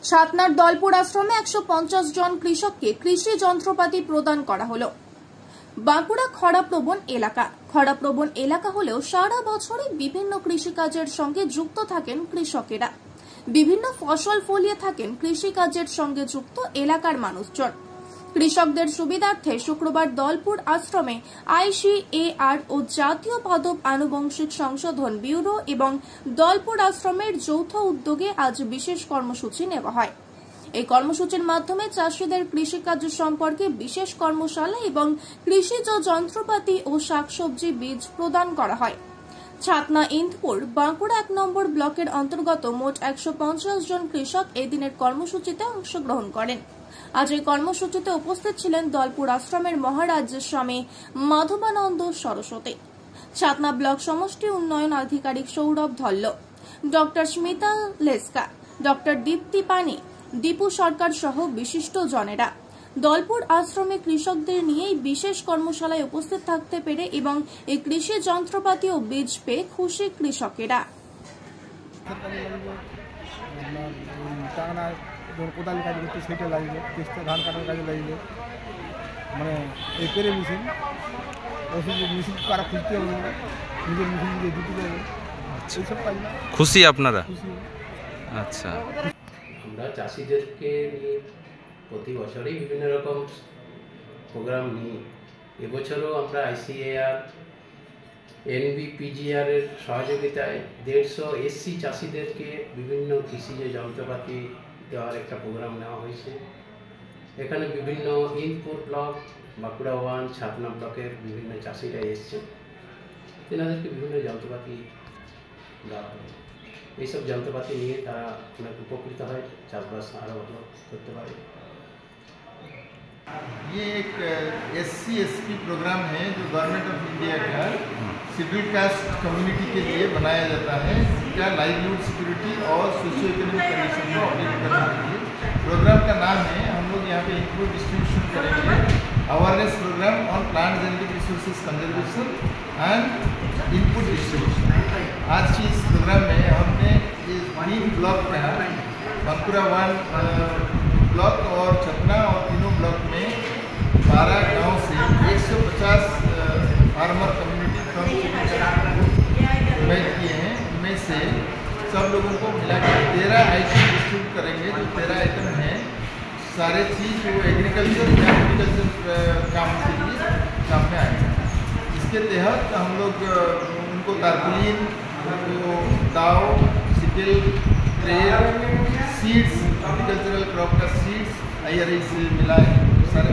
সাতনার দলপুর আশ্রমে 150 জন কৃষককে কৃষি যন্ত্রপাতি প্রদান করা হলো। বাঁকুড়া খরাপ্রবণ এলাকা হলেও সারা বছরই বিভিন্ন কৃষিকাজের সঙ্গে যুক্ত থাকেন কৃষকেরা। বিভিন্ন ফসল ফলিয়ে থাকেন কৃষিকাজের সঙ্গে যুক্ত এলাকার মানুষজন। কৃষকদের সুবিধার্থে শুক্রবার দলপুর আশ্রমে ICAR ও জাতীয় পাদপ আনুবংশিক সংশোধন ব্যুরো এবং দলপুর আশ্রমের যৌথ উদ্যোগে আজ বিশেষ কর্মসূচি নেওয়া হয়। এই কর্মসূচির মাধ্যমে চাষীদের কৃষিকাজ সম্পর্কে বিশেষ কর্মশালা এবং কৃষিজ যন্ত্রপাতি ও শাকসবজি বীজ প্রদান করা হয়। ছাতনা ইন্দপুর বাঁকুড়া 1 নম্বর ব্লকের অন্তর্গত মোট 150 জন কৃষক এই দিনের কর্মসূচিতে অংশগ্রহণ করেন। আজ এই কর্মসূচিতে উপস্থিত ছিলেন দলপুর আশ্রমের মহারাজ স্বামী মাধবানন্দ সরস্বতী, ছাতনা ব্লক সমষ্টি উন্নয়ন আধিকারিক সৌরভ ধল্ল, ডক্টর স্মিতা লেস্কা, ডক্টর দীপ্তি পানি, দীপু সরকার সহ বিশিষ্ট জনেরা। দলপুর আশ্রমে কৃষকদের নিয়ে বিশেষ কর্মশালায় উপস্থিত থাকতে পেরে এবং এই কৃষি যন্ত্রপাতি ও বীজ পেয়ে খুশি কৃষকেরা। কোদালি কাজ করতে সেটা লাগবে, চেষ্টা ধান কাটার কাজে লাগবে, মানে এই পেরে মেশিন ওষুধ মেশিন কারা খুঁজতে হবে, নিজের মেশিন দিয়ে দিতে হবে, এইসব কাজ না। খুশি আপনারা? খুশি। আচ্ছা, আমরা চাষিদেরকে নিয়ে প্রতি বছরই বিভিন্ন রকম প্রোগ্রাম নিই। এবছরও আমরা ICAR NBPGR এর সহযোগিতায় 150 SC চাষিদেরকে বিভিন্ন কৃষিজ যন্ত্রপাতি দেওয়ার একটা প্রোগ্রাম নেওয়া হয়েছে। এখানে বিভিন্ন ইন্দপুর ব্লক, বাঁকুড়া 1, ছাতনা ব্লকের বিভিন্ন চাষিরা এসছে, তেনাদেরকে বিভিন্ন যন্ত্রপাতি দেওয়া হবে। এইসব যন্ত্রপাতি নিয়ে তারা অনেক উপকৃত হয়, চাষবাস আরও ভালো করতে পারে। ये एक SC/ST प्रोग्राम है जो गवर्नमेंट ऑफ इंडिया का शेड्यूल कास्ट कम्युनिटी के लिए बनाया जाता है, जिनका लाइवलीहुड सिक्योरिटी और सोशियो इकोनॉमिक कंडीशन में अपडेट करने के लिए। प्रोग्राम का नाम है, हम लोग यहाँ पे इनपुट डिस्ट्रीब्यूशन करेंगे, awareness programme on plant genetic resources conservation and input distribution. आज की इस प्रोग्राम में हमने ये 3 ब्लॉक में बांकुड़ा 1 ब्लॉक और छतना और तीनों ब्लॉक में 12 गांव से 150 फार्मर कम्युनिटी फ्रॉम इन्वाइट किए हैं। इनमें से सब लोगों को मिलाकर 13 आइटम डिस्ट्रीब्यूट करेंगे। जो 13 आइटम हैं सारे चीज़ वो एग्रीकल्चर या एग्रीकल्चर काम के लिए काम में आएंगे। इसके तहत हम लोग उनको तारपुलिन, उनको दाव, sickle, trail, seeds, agricultural crop का सीड्स IRA से मिला है, सारे